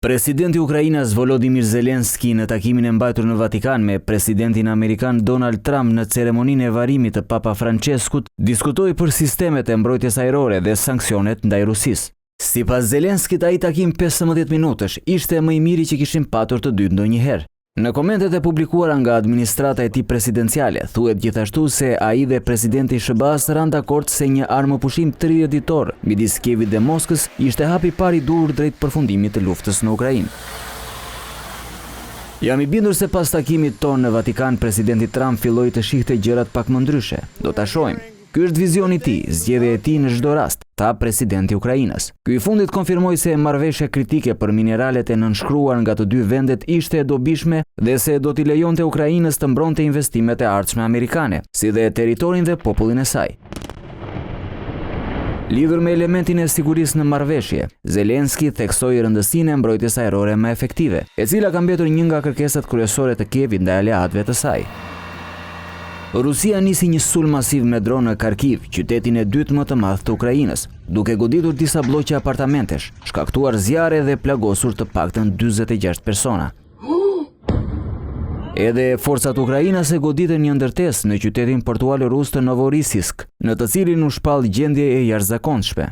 Presidenti i Ukrainës Volodymyr Zelensky në takimin e mbajtur në Vatikan me presidentin amerikan Donald Trump në ceremoninë e varimit të Papa Franceskut, diskutoi për sistemet e mbrojtjes ajrore dhe sanksionet ndaj Rusisë. Sipas Zelenskit, ai takim 15 minutësh ishte më i miri që kishim patur të dytë ndonjëherë. Në komentet e publikuara nga administrata e tij presidenciale, thuhet gjithashtu se ai dhe presidenti i SBA-s ranë dakord se një armëpushim 30 ditor midis Kievit dhe Moskës ishte hapi i parë i durur drejt përfundimit të luftës në Ukrainë. Jam i bindur se pas takimit tonë në Vatikan, presidenti Trump filloi të shihte gjërat pak më ndryshe. Do ta shohim. Ky është vizioni i tij, zgjedhja e tij në çdo rast, tha presidenti i Ukrainës. Ky i fundit konfirmoi se marrëveshja kritike për mineralet e nënshkruar nga të dy vendet ishte e dobishme dhe se do t'i lejonte Ukrainës të mbronte investimet e ardhshme amerikane, si dhe territorin dhe popullin e saj. Lidhur me elementin e sigurisë në marrëveshje, Zelensky theksoi rëndësinë e mbrojtjes ajrore më efektive, e cila ka mbetur një nga kërkesat kryesore të Kievit ndaj aleatëve të saj. Rusia nisi një sulm masiv me dronë në Kharkiv, qytetin e dytë më të madh të Ukrainës, duke goditur disa bloqe apartamentesh, shkaktuar zjarre dhe plagosur të paktën 46 persona. Edhe forcat ukrainase goditën një ndërtesë në qytetin portual rus të Novorossiysk, në të cilin u shpall gjendje e jashtëzakonshme.